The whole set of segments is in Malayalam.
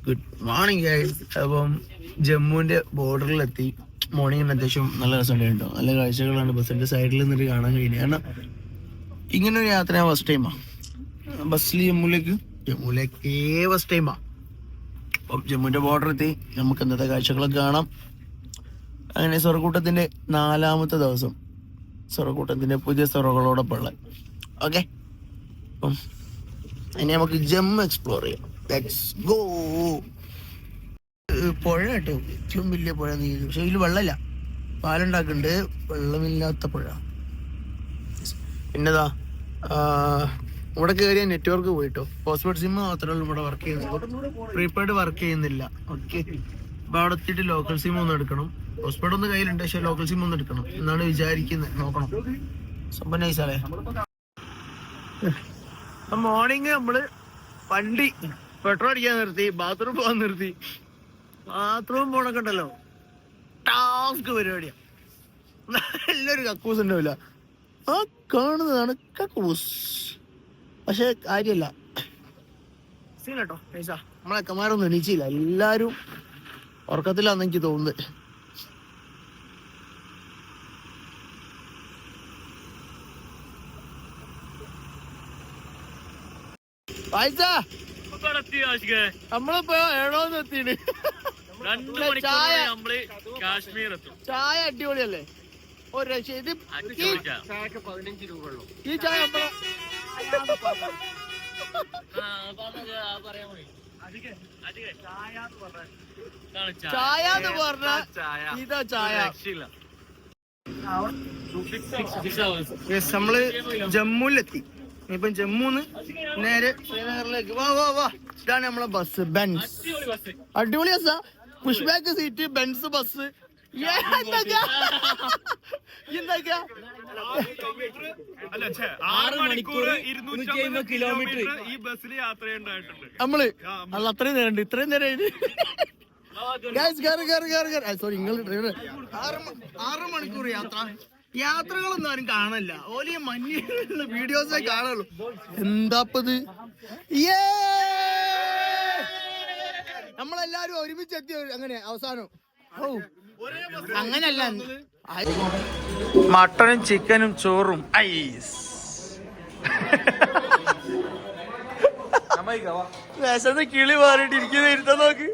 Good morning guys. അപ്പം ജമ്മുവിന്റെ ബോർഡറിലെത്തി. മോർണിംഗ് അത്യാവശ്യം നല്ല രസമുണ്ടായിട്ടോ. നല്ല കാഴ്ചകളാണ് ബസ്സിന്റെ സൈഡിൽ നിന്നിട്ട് കാണാൻ കഴിയുന്നത്. കാരണം ഇങ്ങനെ ഒരു യാത്ര ഞാൻ ഫസ്റ്റ് ടൈമാ ബസ്സിൽ ജമ്മുവിലേക്കേ ഫസ്റ്റ് ടൈമാ. അപ്പം ജമ്മുവിന്റെ ബോർഡർ എത്തി. നമുക്ക് ഇന്നത്തെ കാഴ്ചകളൊക്കെ കാണാം. അങ്ങനെ സ്വർഗക്കൂട്ടത്തിന്റെ 4ാമത്തെ ദിവസം, സ്വർഗക്കൂട്ടത്തിന്റെ പുതിയ സ്വർഗങ്ങളോടൊപ്പം ഉള്ള ഓക്കെ. അപ്പം ഇനി നമുക്ക് ജമ്മു എക്സ്പ്ലോർ ചെയ്യാം. Let's go. പുഴ കേട്ടോ, ഏറ്റവും വലിയ പുഴ നീതി. പക്ഷെ ഇതിൽ വെള്ളമില്ല, പാലുണ്ടാക്കുന്നുണ്ട്, വെള്ളമില്ലാത്ത പുഴ. പിന്നെതാ ഇവിടെ കയറിയ നെറ്റ്വർക്ക് പോയിട്ടോ. പോസ്റ്റ്പെയ്ഡ് സിം മാത്രമേ ഇവിടെ വർക്ക് ചെയ്യുന്നുള്ളൂ, പ്രീപെയ്ഡ് വർക്ക് ചെയ്യുന്നില്ല. ഓക്കെ, അപ്പൊ അവിടെ എത്തിയിട്ട് ലോക്കൽ സിം ഒന്ന് എടുക്കണം. പോസ്റ്റ്പെയ്ഡ് ഒന്ന് കയ്യിലുണ്ട്, പക്ഷെ ലോക്കൽ സിം ഒന്ന് എടുക്കണം എന്നാണ് വിചാരിക്കുന്നത്. നോക്കണം. സംഭവം നൈസാലേ. മോർണിംഗ് നമ്മള് വണ്ടി പെട്രോൾ അടിക്കാൻ നിർത്തി, ബാത്റൂം പോകാൻ നിർത്തി. ബാത്റൂം പോണൊക്കെ ഉണ്ടല്ലോ ടാസ്ക് പരിപാടിയാ. നല്ലൊരു കക്കൂസ് ഉണ്ടാവില്ല, ആ കാണുന്നതാണ് കക്കൂസ്. പക്ഷെ കാര്യല്ല സീനട്ടോ പൈസ. നമ്മളെ അക്കന്മാരൊന്നും എണീച്ചില്ല, എല്ലാരും ഉറക്കത്തിലാന്ന് എനിക്ക് തോന്നുന്നത്. പൈസ നമ്മളിപ്പോ എവിടോന്ന് എത്തിയിട്ട് ചായ അടിപൊളിയല്ലേ. ഒരു രക്ഷ. ഇത് ഈ ചായ ചായ എന്ന് പറഞ്ഞ ഇതാ ചായ. നമ്മള് ജമ്മുവിലെത്തി. ഇപ്പം ജമ്മുന്ന് നേരെ ശ്രീനഗറിലേക്ക്. വാ വാ വാ, ഇതാണ് നമ്മളെ ബസ്. ബെൻസ് അടിപൊളി ബസ്സാ. Push back seat, Benz bus. എന്തൊക്കെയാ 6 മണിക്കൂർ 250 കിലോമീറ്റർ ഈ ബസ്സിൽ യാത്ര നമ്മള് അത് അത്രയും നേരം. ഇത്രയും നേരം സോറി, നിങ്ങൾ 6 മണിക്കൂർ യാത്ര. യാത്രകളൊന്നും ആരും കാണല്ല, ഓലിയ മഞ്ഞ വീഡിയോസേ കാണുള്ളൂ. എന്താപ്പത്? നമ്മളെല്ലാരും ഒരുമിച്ചെത്തി. അങ്ങനെ അവസാനം അങ്ങനല്ല, മട്ടനും ചിക്കനും ചോറും ഐസ്. വിശന്ന് കിളി മാറിയിട്ട് ഇരിക്കുന്ന ഇരുത്താൻ നോക്ക്.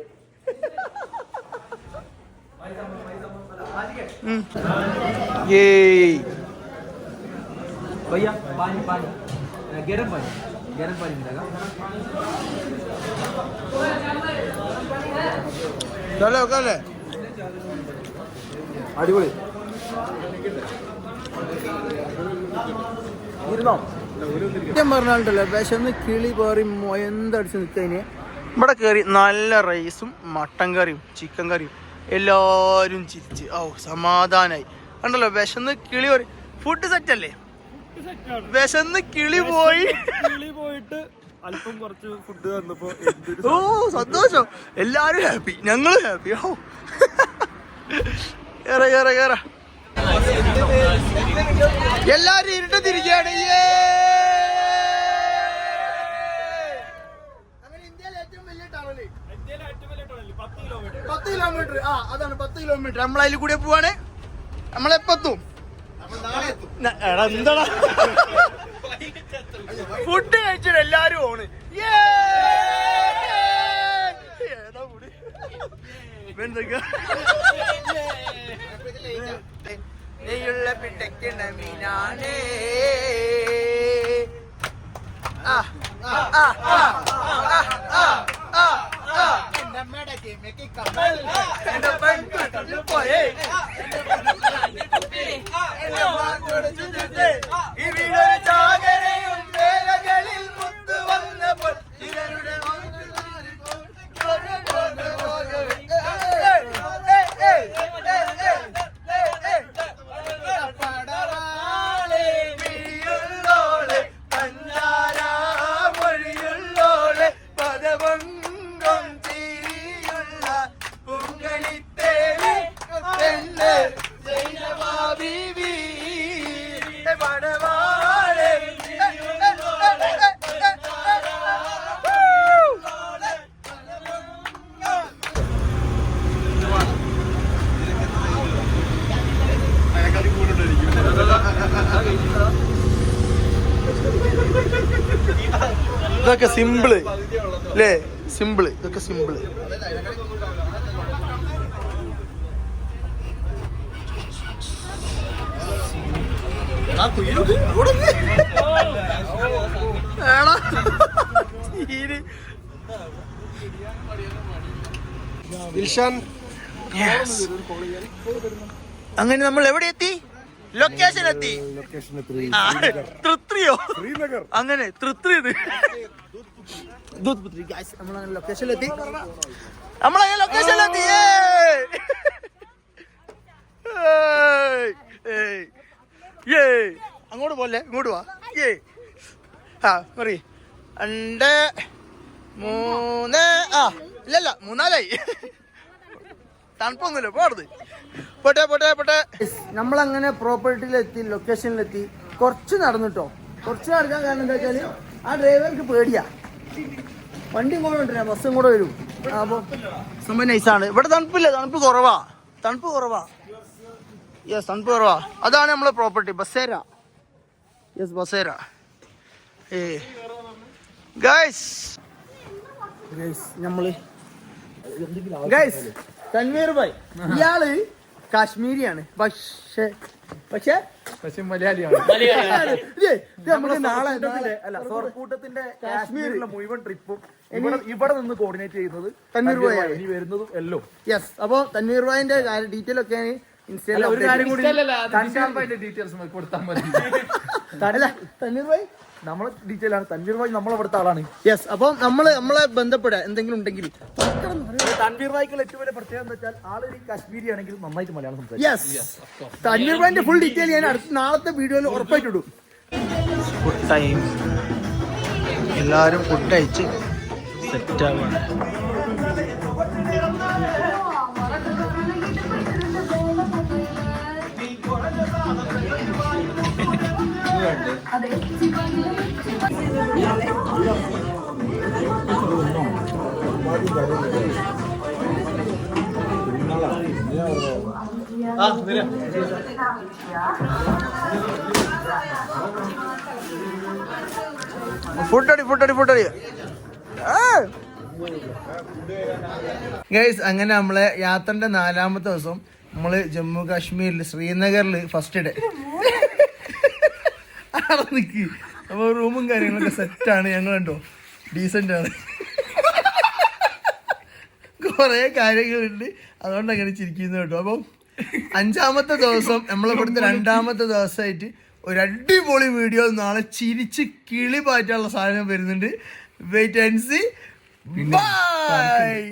भैया पानी पानी गरम पानी मिलेगा. चलो कल അടിപൊളി. പറഞ്ഞാലോ വിശന്ന് കിളി പേറി എന്തടിച്ച് നിൽക്കതിന്. ഇവിടെ കയറി നല്ല റൈസും മട്ടൻ കറിയും ചിക്കൻ കറിയും, എല്ലാരും ചിരിച്ച് സമാധാനായി. കണ്ടല്ലോ, വിശന്ന് കിളി പോയി. ഫുഡ് സെറ്റ് അല്ലേ? വിശന്ന് കിളി പോയിട്ട് അല്പം കുറച്ച് ഫുഡ് വന്നപ്പോ സന്തോഷം. എല്ലാരും ഹാപ്പി, ഞങ്ങളും ഹാപ്പി. കേറ എല്ലാരും ഇരുട്ടത്തിരിക്കുകയാണ്. അങ്ങനെ ഇന്ത്യയിലെ ഏറ്റവും വലിയ ടണല് 10 കിലോമീറ്റർ. അതാണ് 10 കിലോമീറ്റർ. നമ്മളതിൽ കൂടെ പോവാണ്. നമ്മളെപ്പെത്തും? എന്താ ഫുഡ് കഴിച്ചിട്ട് എല്ലാരും ഓണ്. നെയ്യുള്ള പിട്ടയ്ക്കുന്ന മീനാണേ. ഈ വീടൊരു ചാകരയും വേലകളിൽ മുത്ത് വന്നപ്പോൾ ഇവരുടെ പദവങ്കം തിരിയുള്ള പൊങ്കളിത്തേവി പെണ്ണ് ഇതൊക്കെ സിമ്പിള് അല്ലേ? സിമ്പിള്, ഇതൊക്കെ സിമ്പിള്. അങ്ങനെ നമ്മൾ എവിടെ എത്തി? ലൊക്കേഷൻ എത്തി. തൃത്രിയോ? അങ്ങനെ തൃത്രി. നമ്മളങ്ങനെ ലൊക്കേഷനിലെത്തി. അങ്ങോട്ട് പോലെ ഇങ്ങോട്ട് വാ. മറി 2 3 ഇല്ലല്ല 3-4 തണുപ്പൊന്നുമില്ല. പോടുത് പോട്ടെ. നമ്മളങ്ങനെ പ്രോപ്പർട്ടിയിലെത്തി, ലൊക്കേഷനിലെത്തി. കുറച്ച് നടന്നിട്ടോ. കുറച്ച് നടക്കാൻ കാരണം എന്താ വെച്ചാല് ആ ഡ്രൈവർക്ക് പേടിയാ. വണ്ടി കൂടെ ഉണ്ടല്ലോ, ബസ്സും കൂടെ വരും. അപ്പോൾ സംഭവം നൈസാണ്. ഇവിടെ തണുപ്പില്ല, തണുപ്പ് കുറവാ. യെസ്, തണുപ്പ് കുറവാ. അതാണ് നമ്മളെ പ്രോപ്പർട്ടി ബസേര. യെസ്, ബസേര. ഗൈസ് നമ്മള് തൻവീർ ഭായ്, ഇയാള് കാശ്മീരിയാണ്. പക്ഷേ മലയാളിയാണ്. നമുക്ക് നാളെ സോർക്കൂട്ടത്തിന്റെ കാശ്മീരിലെ മുഴുവൻ ട്രിപ്പും ഇവിടെ നിന്ന് കോർഡിനേറ്റ് ചെയ്യുന്നത് തൻവീർ ഭായ് ഇനി വരുന്നതും എല്ലാം. യെസ്. അപ്പൊ തൻവീർ ഭായിന്റെ ഡീറ്റെയിൽ ഒക്കെ ഇൻസ്റ്റയിൽ ഒരു കാര്യം കൂടി ഡീറ്റെയിൽസ് കൊടുത്താൽ മതി. തൻവീർ ഭായ് നമ്മളെ ഡീറ്റെയിൽ ആണ്. തൻവീർ ഭായ് നമ്മളവിടുത്തെ ആളാണ്. യെസ്. അപ്പൊ നമ്മളെ ബന്ധപ്പെടാൻ എന്തെങ്കിലും ഉണ്ടെങ്കിൽ തൻവീർ ഭായ്ക്കുള്ള ഏറ്റവും വലിയ പ്രത്യേകത എന്താ വെച്ചാൽ ആള് കാശ്മീരി ആണെങ്കിലും നന്നായിട്ട് മലയാളം സംസാരിക്കും. യെസ്. തൻവീർ ഭായിന്റെ ഫുൾ ഡീറ്റെയിൽ ഞാൻ നാളത്തെ വീഡിയോയിൽ ഉറപ്പായിട്ടിടും. Food time. എല്ലാരും ഫുഡ് അയച്ച് സെറ്റ് ആവാണ്. ഫുഡടി. ഗൈസ്, അങ്ങനെ നമ്മളെ യാത്രന്റെ 4ാമത്തെ ദിവസം നമ്മള് ജമ്മു കാശ്മീരിൽ ശ്രീനഗറിൽ ഫസ്റ്റ് ഡേ അവിടെ നിൽക്കി. അപ്പൊ റൂമും കാര്യങ്ങളൊക്കെ സെറ്റാണ്. ഞങ്ങൾ കണ്ടോ ഡീസന്റ് ആണ്. കൊറേ കാര്യങ്ങളുണ്ട്, അതുകൊണ്ട് അങ്ങനെ ചിരിക്കുന്നു കേട്ടോ. അപ്പം 5ാമത്തെ ദിവസം നമ്മളിവിടുത്തെ 2ാമത്തെ ദിവസമായിട്ട് ഒരു അടിപൊളി വീഡിയോ നാളെ ചിരിച്ച് കിളി പാറ്റാനുള്ള സാധനം വരുന്നുണ്ട്. Wait and see. ബൈ.